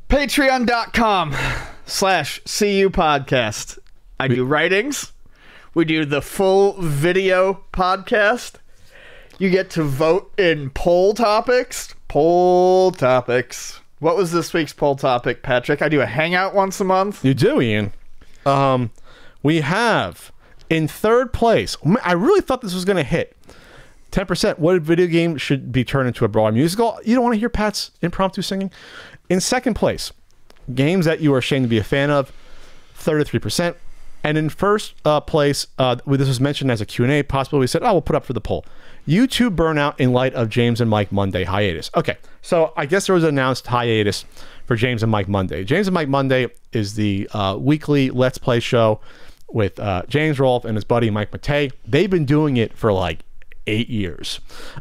Patreon.com/CU podcast. I do writings. We do the full video podcast. You get to vote in poll topics. Poll topics. What was this week's poll topic, Patrick? I do a hangout once a month. You do, Ian. We have in third place. I really thought this was going to hit 10%. What video game should be turned into a Broadway musical? You don't want to hear Pat's impromptu singing. In second place, games that you are ashamed to be a fan of, 33%. And in first place, this was mentioned as a Q&A, possibly we said, oh, we'll put up for the poll. YouTube Burnout in light of James and Mike Monday hiatus. Okay, so I guess there was an announced hiatus for James and Mike Monday. James and Mike Monday is the weekly Let's Play show with James Rolfe and his buddy Mike Matei. They've been doing it for like 8 years.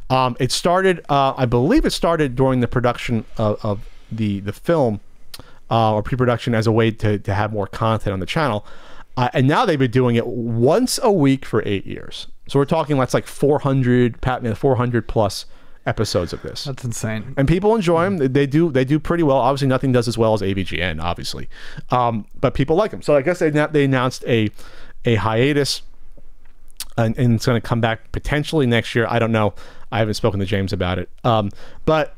It started, I believe it started during the production of the film or pre-production as a way to have more content on the channel. And now they've been doing it once a week for 8 years. So we're talking that's like 400 plus episodes of this. That's insane. And people enjoy them. They do pretty well. Obviously, nothing does as well as AVGN, obviously. But people like them. So I guess they announced a hiatus, and it's going to come back potentially next year. I don't know. I haven't spoken to James about it. But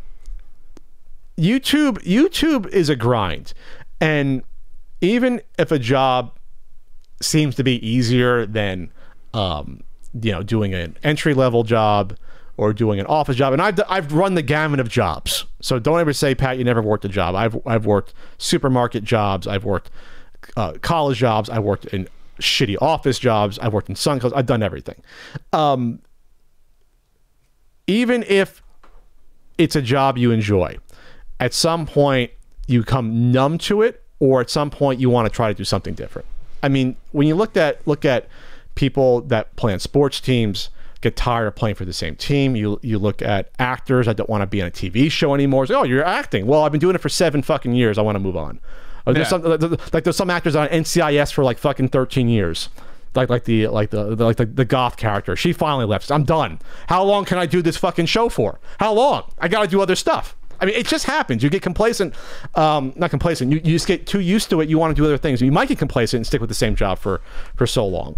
YouTube is a grind, and even if a job seems to be easier than doing an entry-level job or doing an office job, and I've run the gamut of jobs, so don't ever say, Pat, you never worked a job. I've worked supermarket jobs, I've worked college jobs, I've worked in shitty office jobs, I've worked in sun clubs, I've done everything. Even if it's a job you enjoy, at some point you come numb to it, or at some point you want to try to do something different. I mean, when you look at people that play on sports teams, get tired of playing for the same team. You look at actors that don't want to be on a TV show anymore. It's like, oh, you're acting. Well, I've been doing it for 7 fucking years. I want to move on. There's some actors on NCIS for like fucking 13 years. Like the goth character. She finally left. I'm done. How long can I do this fucking show for? How long? I got to do other stuff. I mean, it just happens. You get complacent, not complacent. You just get too used to it. You want to do other things. You might get complacent and stick with the same job for so long.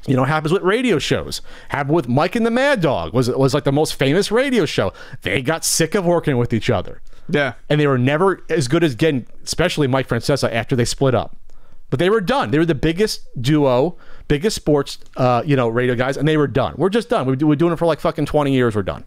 You know, it happens with radio shows. Happened with Mike and the Mad Dog. Was like the most famous radio show. They got sick of working with each other. Yeah. And they were never as good as getting, especially Mike Francesa, after they split up. But they were done. They were the biggest duo, biggest sports, radio guys, and they were done. We're just done. We're doing it for like fucking 20 years. We're done.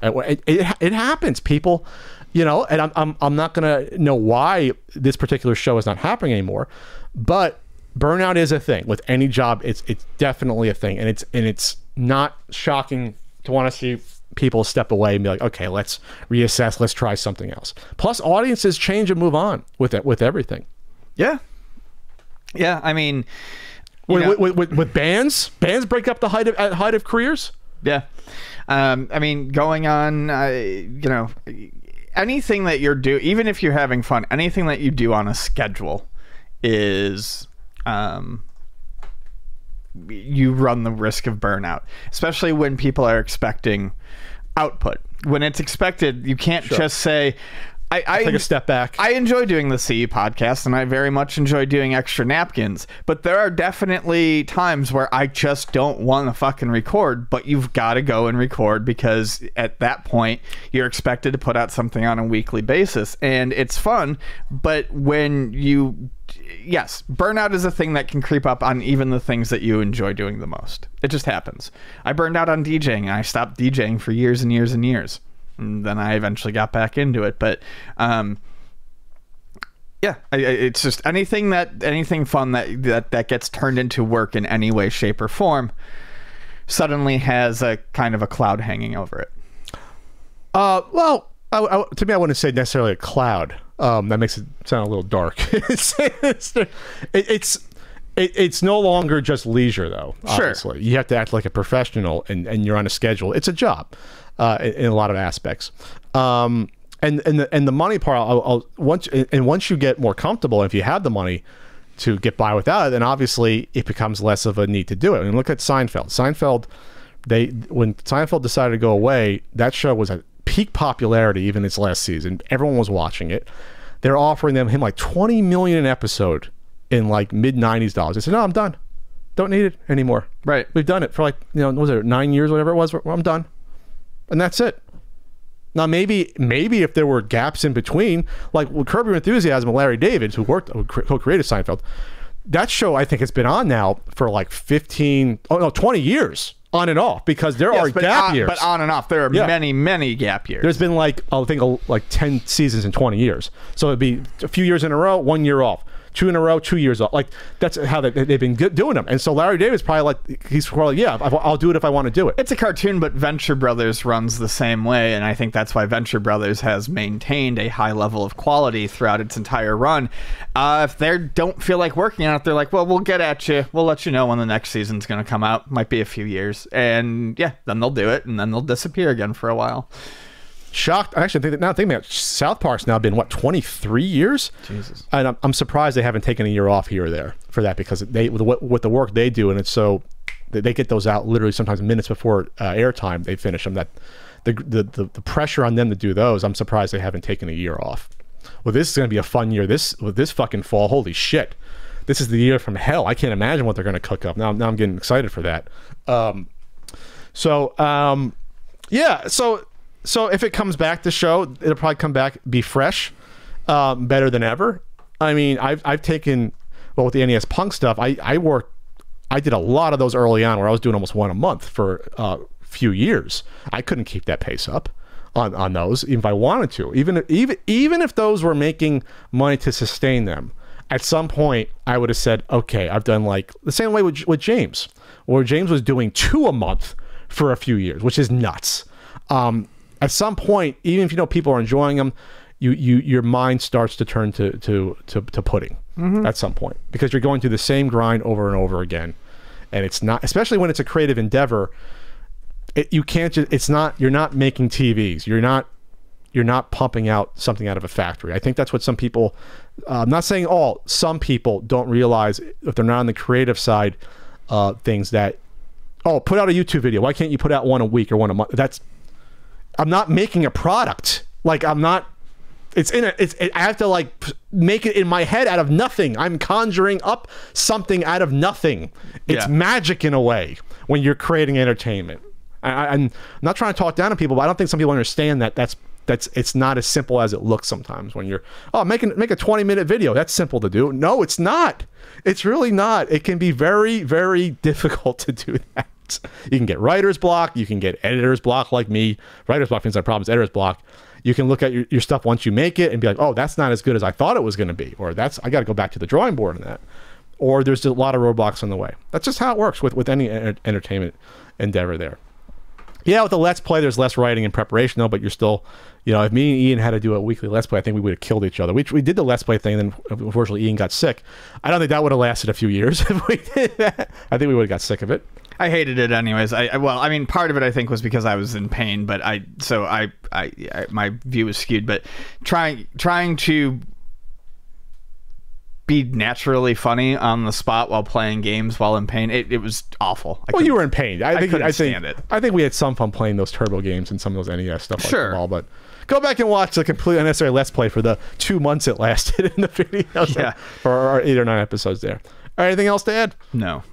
It happens, people, and I'm not gonna know why this particular show is not happening anymore, but burnout is a thing with any job. It's definitely a thing, and it's not shocking to want to see people step away and be like, okay, let's reassess, let's try something else. Plus, audiences change and move on with everything. Yeah, I mean, with bands break up at height of careers. Yeah. I mean, going on, anything that you're doing, even if you're having fun, anything that you do on a schedule is, you run the risk of burnout, especially when people are expecting output. When it's expected, you can't just say, I take a step back. I enjoy doing the CE podcast, and I very much enjoy doing extra napkins, but there are definitely times where I just don't want to fucking record, but you've got to go and record, because at that point you're expected to put out something on a weekly basis, and it's fun. But when yes, burnout is a thing that can creep up on even the things that you enjoy doing the most. It just happens. I burned out on DJing, and I stopped DJing for years and years and years. And then I eventually got back into it, but it's just anything fun that gets turned into work in any way, shape, or form suddenly has a kind of a cloud hanging over it. Well, to me, I wouldn't say necessarily a cloud. That makes it sound a little dark. It's no longer just leisure, though. Obviously, you have to act like a professional, and you're on a schedule. It's a job. In a lot of aspects, and the money part. Once you get more comfortable, if you have the money to get by without it, then obviously it becomes less of a need to do it. I mean, look at Seinfeld. When Seinfeld decided to go away, that show was at peak popularity even its last season. Everyone was watching it. they're offering him like $20 million an episode in like mid-90s dollars. I said, no, I'm done. Don't need it anymore. Right. We've done it for like, what was it, 9 years, whatever it was. I'm done. And that's it. Now, maybe if there were gaps in between, like with Curb Your Enthusiasm and Larry David, who co-created Seinfeld, that show, I think, has been on now for like 20 years on and off, because there are gap years. But on and off, there are many, many gap years. There's been like, I think, like 10 seasons in 20 years. So it'd be a few years in a row, 1 year off. 2 in a row, 2 years off. Like, that's how they've been doing them. And so Larry David's probably like, he's probably, yeah, I'll do it if I want to do it. It's a cartoon, but Venture Brothers runs the same way, and I think that's why Venture Brothers has maintained a high level of quality throughout its entire run. If they don't feel like working on it, they're like, well, we'll get at you. We'll let you know when the next season's going to come out. Might be a few years. And yeah, then they'll do it, and then they'll disappear again for a while. Shocked. I actually think that now thinking about it, South Park's now been 23 years. Jesus. And I'm surprised they haven't taken a year off here or there for that, because they with the work they do, and it's so they get those out literally sometimes minutes before airtime. They finish them. That the pressure on them to do those, I'm surprised they haven't taken a year off. Well, this is going to be a fun year. With this fucking fall, holy shit, this is the year from hell. I can't imagine what they're going to cook up. Now I'm getting excited for that. So if it comes back to show, it'll probably come back, be fresh, better than ever. I mean, I've taken, well, with the NES Punk stuff, I did a lot of those early on where I was doing almost one a month for a few years. I couldn't keep that pace up on those, even if I wanted to. Even if those were making money to sustain them, at some point I would have said, okay, I've done like the same way with James, where James was doing 2 a month for a few years, which is nuts. At some point, even if people are enjoying them, your mind starts to turn to pudding at some point, because you're going through the same grind over and over again, and it's not, especially when it's a creative endeavor. You're not making TVs. You're not pumping out something out of a factory. I think that's what some people, I'm not saying all, some people don't realize if they're not on the creative side, things that, put out a YouTube video. Why can't you put out one a week or one a month? I'm not making a product. Like, I'm not, I have to like make it in my head out of nothing. I'm conjuring up something out of nothing. It's magic in a way when you're creating entertainment. I'm not trying to talk down to people, but I don't think some people understand that it's not as simple as it looks sometimes when you're, make a 20-minute video. That's simple to do. No, it's not. It's really not. It can be very, very difficult to do that. You can get writer's block. You can get editor's block, like me. Writer's block means I promise. Editor's block. You can look at your stuff once you make it and be like, oh, that's not as good as I thought it was going to be, or I got to go back to the drawing board on that, or there's a lot of roadblocks on the way. That's just how it works with any entertainment endeavor there. Yeah, with the Let's Play, there's less writing and preparation, though, but you're still, if me and Ian had to do a weekly Let's Play, I think we would have killed each other. We did the Let's Play thing, and then unfortunately Ian got sick. I don't think that would have lasted a few years if we did that. I think we would have got sick of it. I hated it anyways. I mean, part of it I think was because I was in pain, but my view was skewed. But trying to be naturally funny on the spot while playing games while in pain, it was awful. You were in pain. I couldn't stand it. I think we had some fun playing those Turbo games and some of those NES stuff. Sure. Like the ball, but go back and watch the completely unnecessary Let's Play for the 2 months it lasted in the video. Yeah. For our 8 or 9 episodes there. All right, anything else to add? No.